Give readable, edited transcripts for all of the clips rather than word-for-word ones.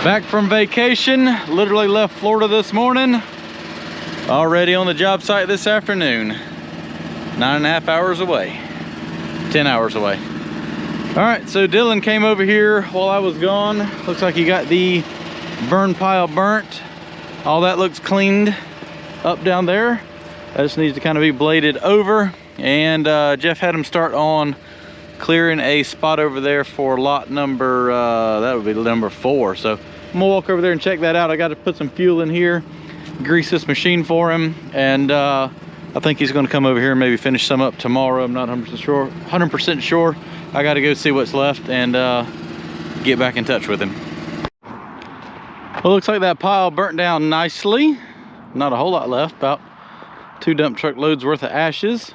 Back from vacation, literally left Florida this morning. Already on the job site this afternoon. 9.5 hours away. 10 hours away. All right, so Dylan came over here while I was gone. Looks like he got the burn pile burnt. All that looks cleaned up down there. That just needs to kind of be bladed over. And Jeff had him start on clearing a spot over there for lot number, that would be number 4. So I'm gonna walk over there and check that out. I got to put some fuel in here, grease this machine for him, and I think he's gonna come over here and maybe finish some up tomorrow. I'm not 100% sure. I got to go see what's left and get back in touch with him. Well, looks like that pile burnt down nicely. Not a whole lot left, about 2 dump truck loads worth of ashes.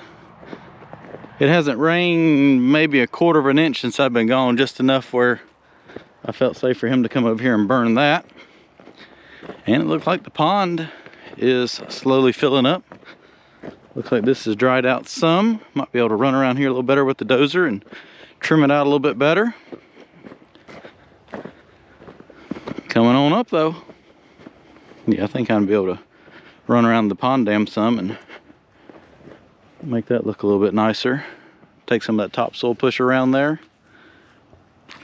It hasn't rained maybe a 1/4 of an inch since I've been gone, just enough where I felt safe for him to come over here and burn that. And it looks like the pond is slowly filling up. Looks like this is dried out some. Might be able to run around here a little better with the dozer and trim it out a little bit better. Coming on up though. Yeah, I think I'm gonna be able to run around the pond dam some and make that look a little bit nicer. Take some of that topsoil push around there.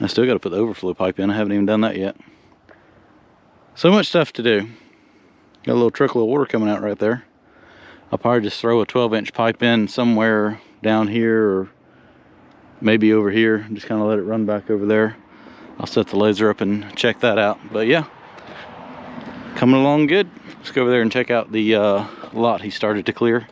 I still got to put the overflow pipe in. I haven't even done that yet. So much stuff to do. Got a little trickle of water coming out right there. I'll probably just throw a 12-inch pipe in somewhere down here or maybe over here. Just kind of let it run back over there. I'll set the laser up and check that out. But yeah, coming along good. Let's go over there and check out the lot he started to clear.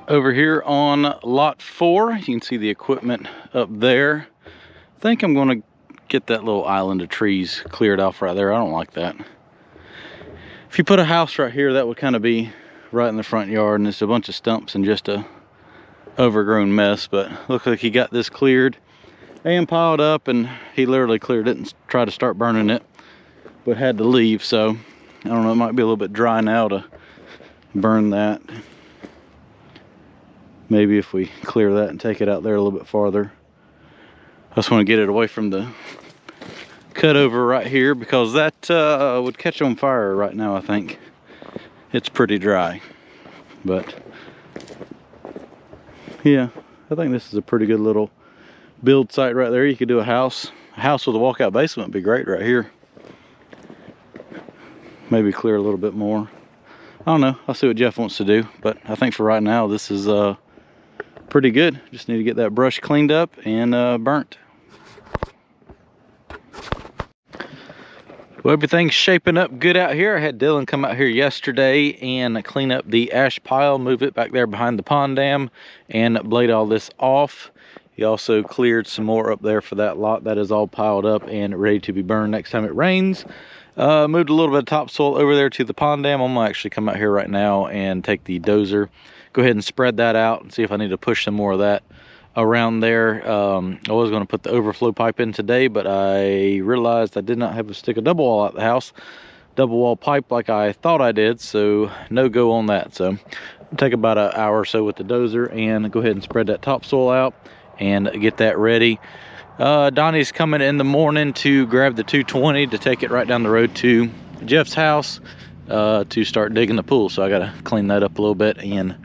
Over here on lot 4, you can see the equipment up there. I think I'm going to get that little island of trees cleared off right there. I don't like that. If you put a house right here, that would kind of be right in the front yard, and it's a bunch of stumps and just a overgrown mess. But looks like he got this cleared and piled up, and he literally cleared it and tried to start burning it, but had to leave. So I don't know, it might be a little bit dry now to burn that. Maybe if we clear that and take it out there a little bit farther. I just want to get it away from the cutover right here, because that would catch on fire right now. I think it's pretty dry, but yeah, I think this is a pretty good little build site right there. You could do a house with a walkout basement would be great right here. Maybe clear a little bit more. I don't know, I'll see what Jeff wants to do, but I think for right now this is pretty good. Just need to get that brush cleaned up and burnt. Well, everything's shaping up good out here. I had Dylan come out here yesterday and clean up the ash pile, move it back there behind the pond dam, and blade all this off. He also cleared some more up there for that lot. That is all piled up and ready to be burned next time it rains. Moved a little bit of topsoil over there to the pond dam. I'm gonna actually come out here right now and take the dozer, go ahead and spread that out and see if I need to push some more of that around there. I was going to put the overflow pipe in today, but I realized I did not have a stick of double wall at the house, double wall pipe like I thought I did, so no go on that. So I'll take about an hour or so with the dozer and go ahead and spread that topsoil out and get that ready. Donnie's coming in the morning to grab the 220 to take it right down the road to Jeff's house to start digging the pool. So I got to clean that up a little bit and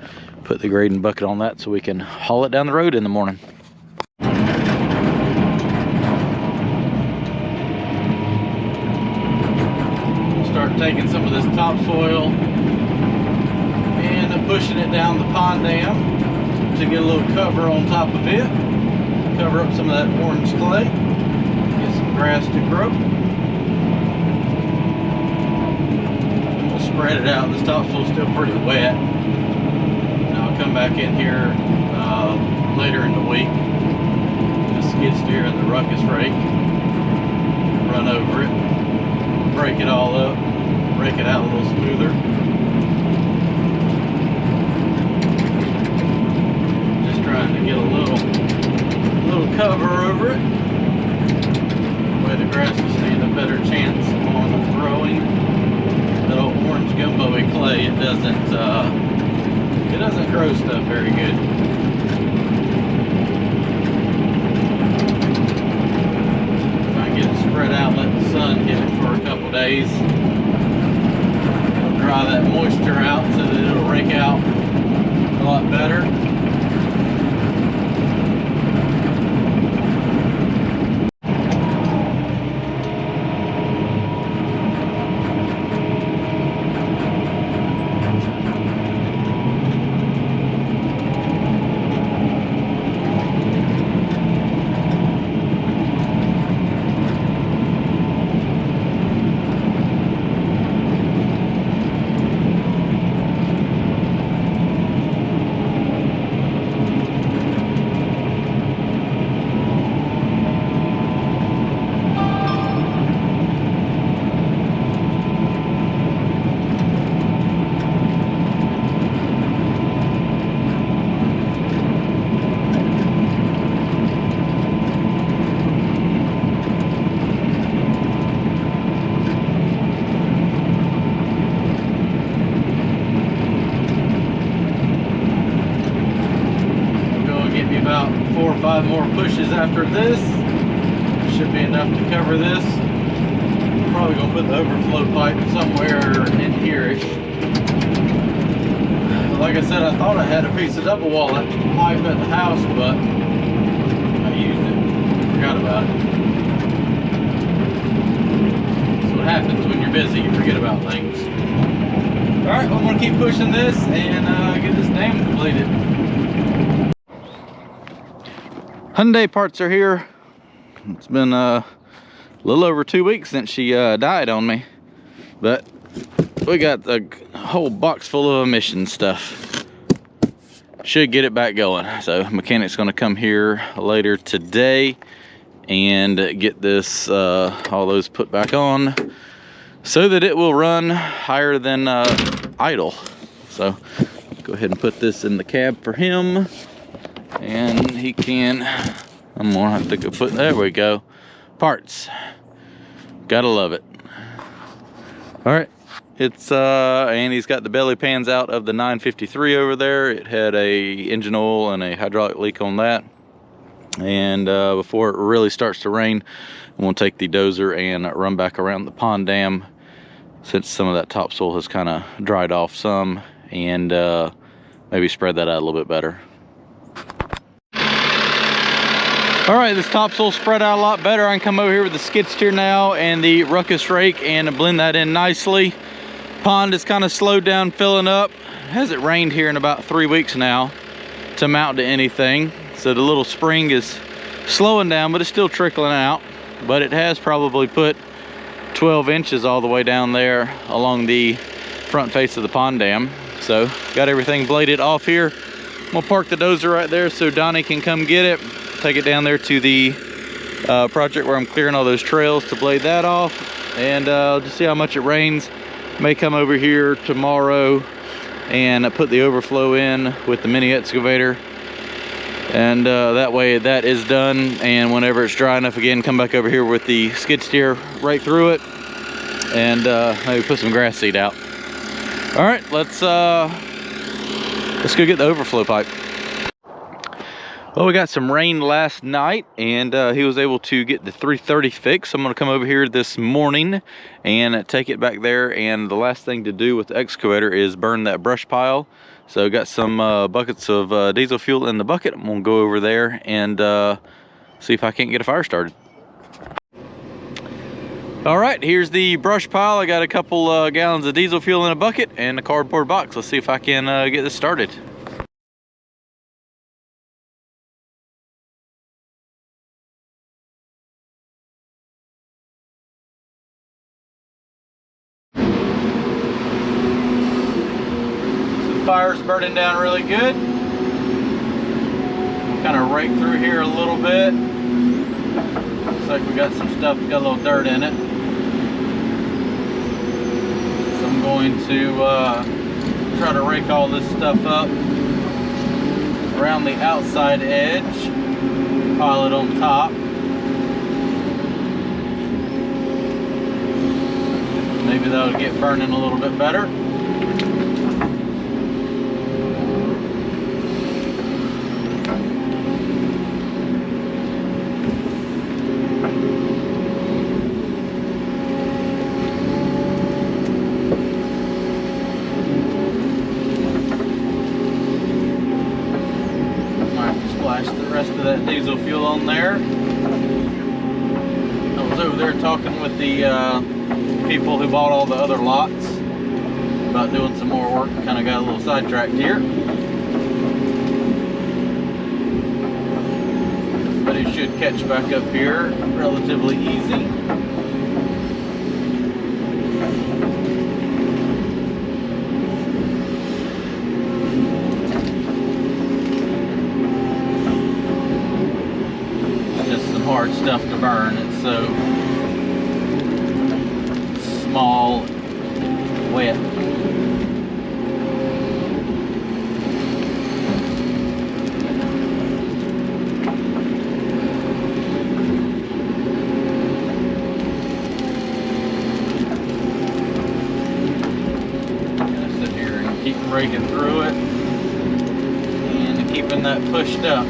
put the grading bucket on that so we can haul it down the road in the morning. Start taking some of this topsoil and pushing it down the pond dam to get a little cover on top of it. Cover up some of that orange clay, get some grass to grow. And we'll spread it out. This topsoil's still pretty wet. I'll come back in here later in the week. The skid steer and the ruckus rake, run over it, break it all up, rake it out a little smoother. Just trying to get a little cover over it. That way the grass will stand a better chance on growing. That old orange gumbo-y clay, it doesn't grow stuff very good. Try and get it spread out days. It'll dry that moisture out so that it'll rake out a lot better. About 4 or 5 more pushes after this. Should be enough to cover this. I'm probably gonna put the overflow pipe somewhere in here-ish. Like I said, I thought I had a piece of double wall pipe at the house, but I used it. Forgot about it. That's what happens when you're busy. You forget about things. Alright, I'm gonna keep pushing this and get this dam completed. Hyundai parts are here. It's been a little over 2 weeks since she died on me, but we got a whole box full of emission stuff. Should get it back going. So mechanic's gonna come here later today and get this all those put back on so that it will run higher than idle. So go ahead and put this in the cab for him. And he can, I'm gonna have to go put, there we go, parts. Gotta love it. All right, it's and he's got the belly pans out of the 953 over there. It had a engine oil and a hydraulic leak on that. And before it really starts to rain, I'm gonna take the dozer and run back around the pond dam, since some of that topsoil has kind of dried off some, and maybe spread that out a little bit better. All right, this topsoil spread out a lot better. I can come over here with the skid steer now and the ruckus rake and blend that in nicely. Pond is kind of slowed down filling up. Hasn't rained here in about 3 weeks now to amount to anything. So the little spring is slowing down, but it's still trickling out. But it has probably put 12 inches all the way down there along the front face of the pond dam. So got everything bladed off here. I'm gonna park the dozer right there so Donnie can come get it. Take it down there to the project where I'm clearing all those trails to blade that off, and just see how much it rains. May come over here tomorrow and put the overflow in with the mini excavator, and that way that is done. And whenever it's dry enough again, come back over here with the skid steer right through it, and maybe put some grass seed out. All right, let's go get the overflow pipe. Well, we got some rain last night, and he was able to get the 330 fixed. I'm going to come over here this morning and take it back there, and the last thing to do with the excavator is burn that brush pile. So got some buckets of diesel fuel in the bucket. I'm going to go over there and see if I can't get a fire started. All right, here's the brush pile. I got a couple gallons of diesel fuel in a bucket and a cardboard box. Let's see if I can get this started. Fire's burning down really good. Kind of rake through here a little bit. Looks like we got some stuff that's got a little dirt in it. So I'm going to try to rake all this stuff up around the outside edge, pile it on top. Maybe that'll get burning a little bit better. diesel fuel on there. I was over there talking with the people who bought all the other lots about doing some more work. Kind of got a little sidetracked here. But it should catch back up here relatively easy. Hard stuff to burn. It's so small, wet. Gonna sit here and keep raking through it and keeping that pushed up.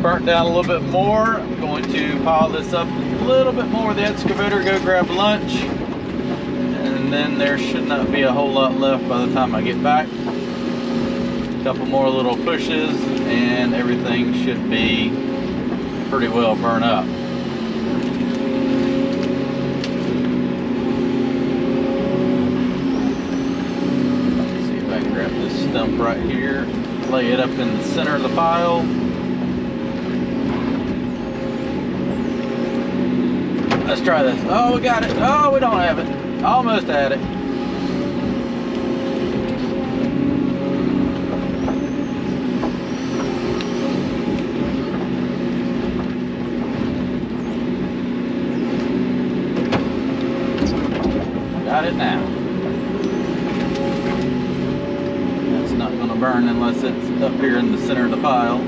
Burnt down a little bit more. I'm going to pile this up a little bit more with the excavator, go grab lunch, and then there should not be a whole lot left by the time I get back. A couple more little pushes and everything should be pretty well burnt up. Let's see if I can grab this stump right here, lay it up in the center of the pile. Let's try this. Oh, we got it. Oh, we don't have it. Almost had it. Got it now. That's not going to burn unless it's up here in the center of the pile.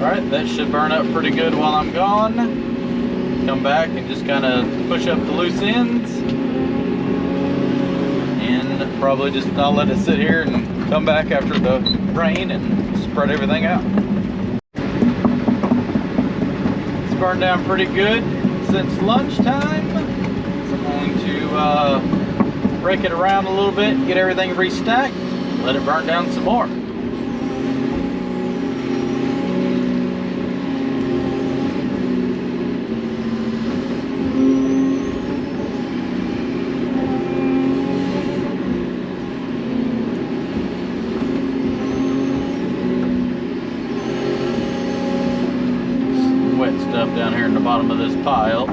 Alright, that should burn up pretty good while I'm gone. Come back and just kind of push up the loose ends. And probably just I'll let it sit here and come back after the rain and spread everything out. It's burned down pretty good since lunchtime. So I'm going to rake it around a little bit, get everything restacked, let it burn down some more. Stuff down here in the bottom of this pile,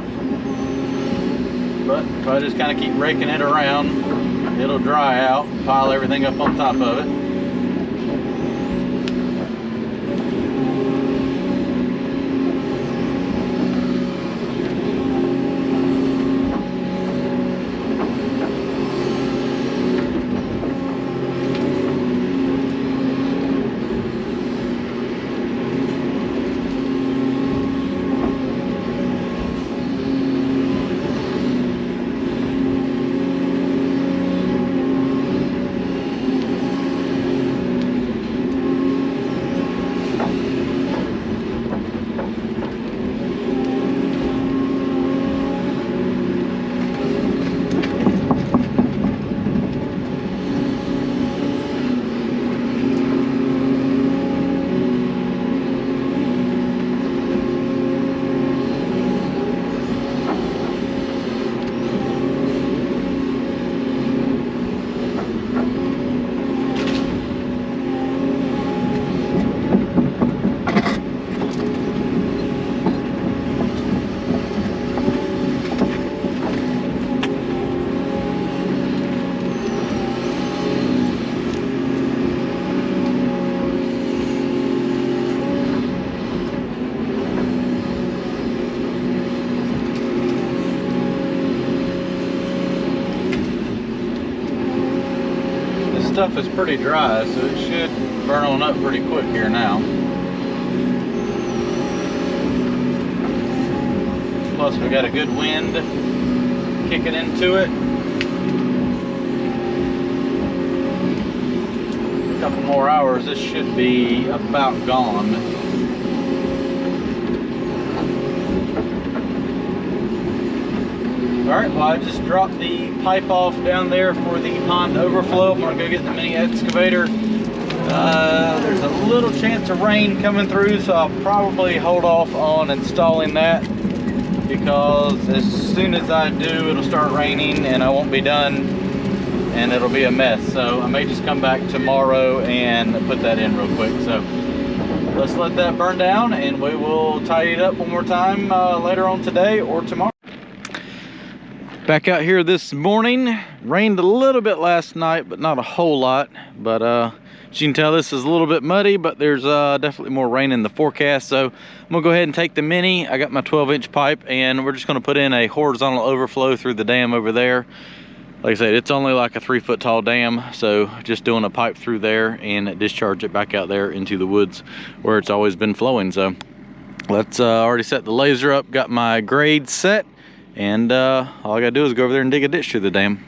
but if I just kind of keep raking it around, it'll dry out, pile everything up on top of it. stuff is pretty dry, so it should burn on up pretty quick here now. Plus we got a good wind kicking into it. A couple more hours, this should be about gone. Alright, well I just dropped the pipe off down there for the pond overflow. I'm going to go get the mini excavator. There's a little chance of rain coming through, so I'll probably hold off on installing that, because as soon as I do, it'll start raining and I won't be done and it'll be a mess. So I may just come back tomorrow and put that in real quick. So let's let that burn down and we will tidy it up one more time later on today or tomorrow. Back out here this morning. Rained a little bit last night, but not a whole lot. But as you can tell, this is a little bit muddy, but there's definitely more rain in the forecast. So I'm gonna go ahead and take the mini. I got my 12-inch pipe and we're just gonna put in a horizontal overflow through the dam over there. Like I said, it's only like a 3-foot tall dam, so just doing a pipe through there and discharge it back out there into the woods where it's always been flowing. So let's already set the laser up, got my grade set, and all I gotta do is go over there and dig a ditch through the dam.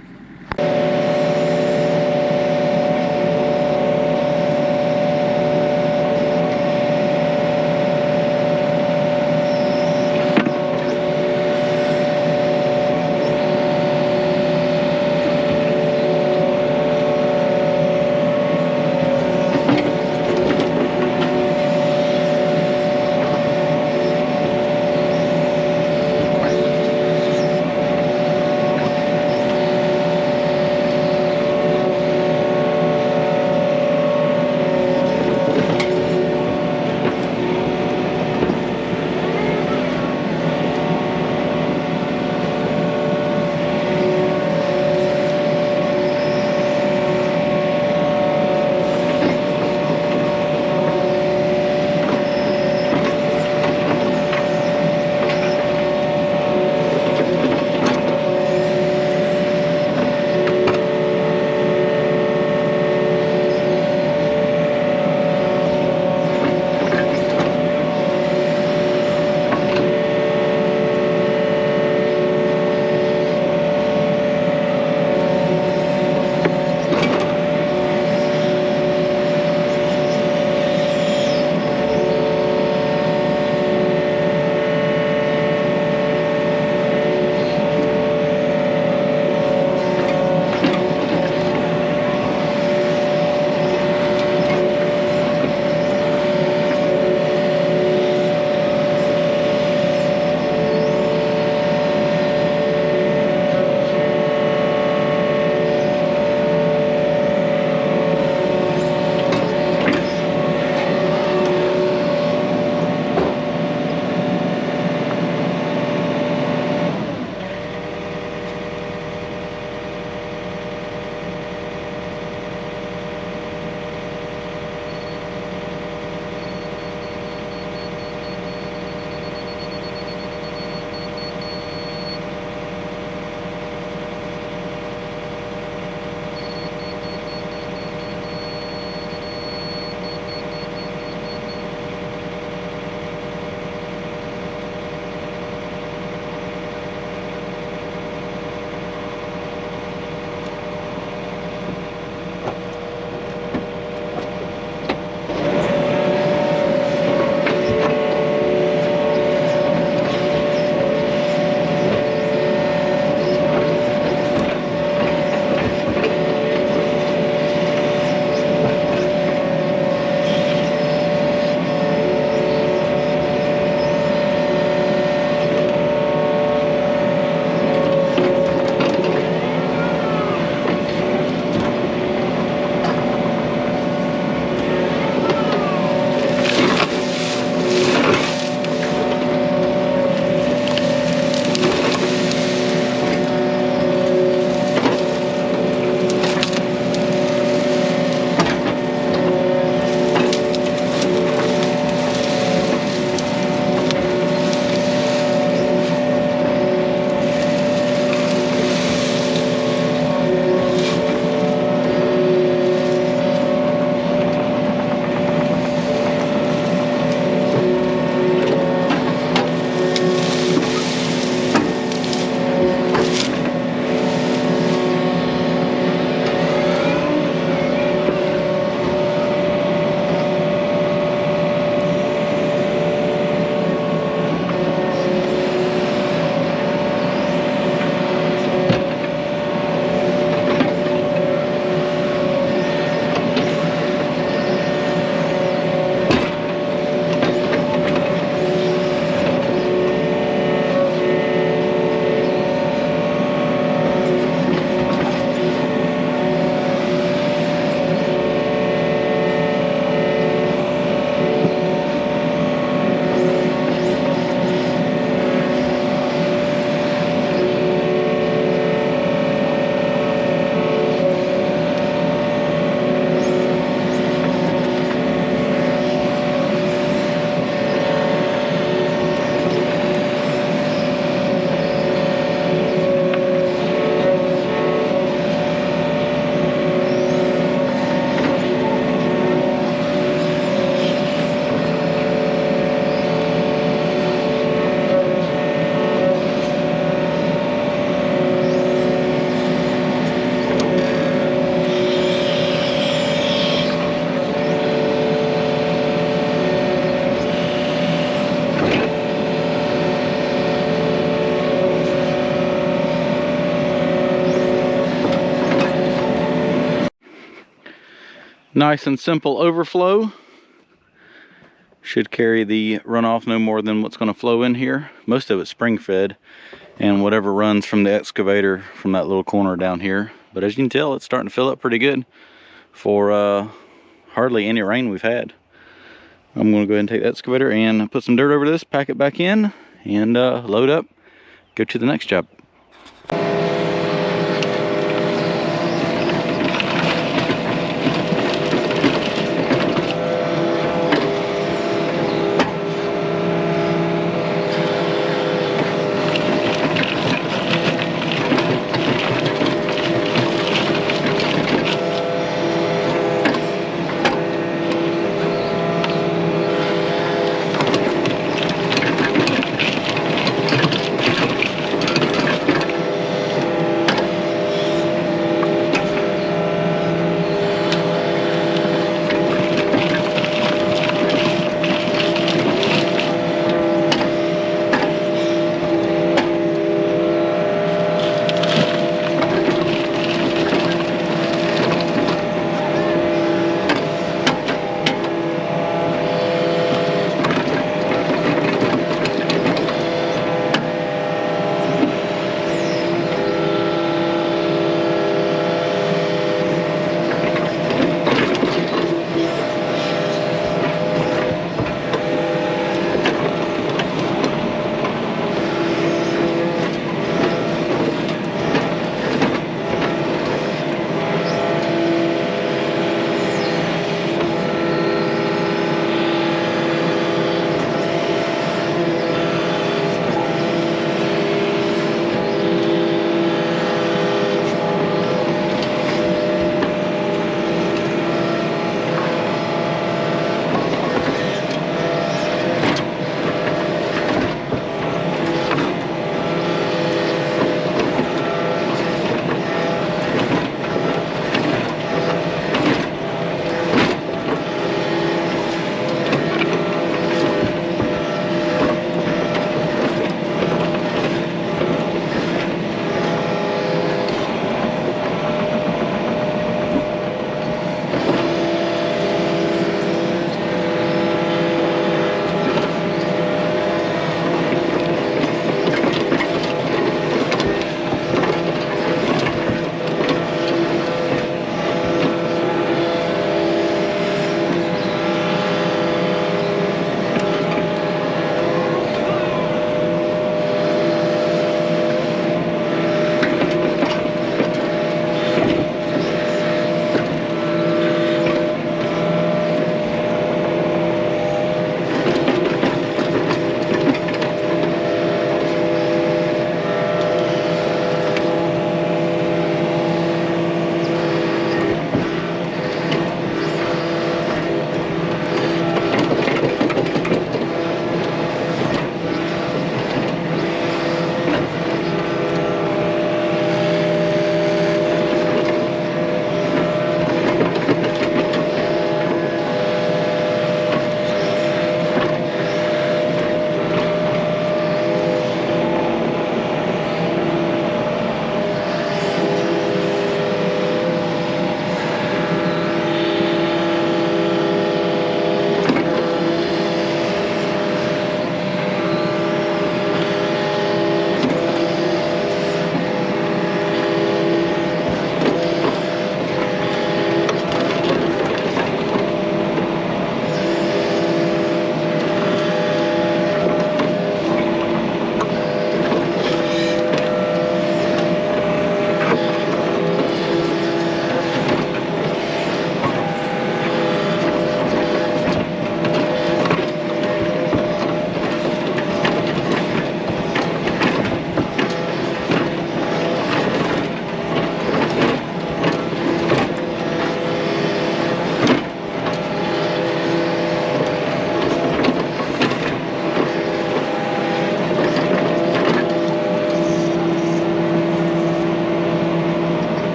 Nice and simple overflow. Should carry the runoff no more than what's going to flow in here. Most of it's spring fed, and whatever runs from the excavator from that little corner down here. But as you can tell, it's starting to fill up pretty good for hardly any rain we've had. I'm going to go ahead and take the excavator and put some dirt over this, pack it back in, and load up, go to the next job.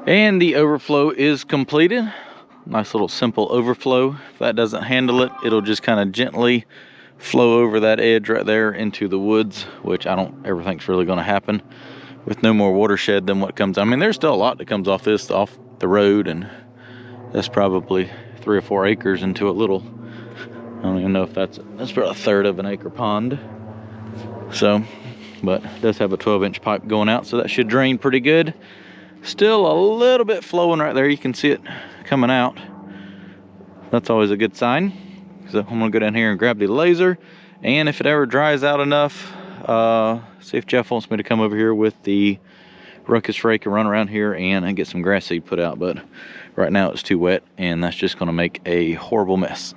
And the overflow is completed. Nice little simple overflow. If that doesn't handle it, it'll just kind of gently flow over that edge right there into the woods, which I don't ever think is really going to happen with no more watershed than what comes. I mean, there's still a lot that comes off the road, and that's probably 3 or 4 acres into a little, I don't even know if that's about a third of an acre pond. So, but it does have a 12-inch pipe going out, so that should drain pretty good. Still a little bit flowing right there. You can see it coming out. That's always a good sign. So I'm gonna go down here and grab the laser, and if it ever dries out enough, see if Jeff wants me to come over here with the ruckus rake and run around here and get some grass seed put out. But right now it's too wet, and that's just gonna make a horrible mess.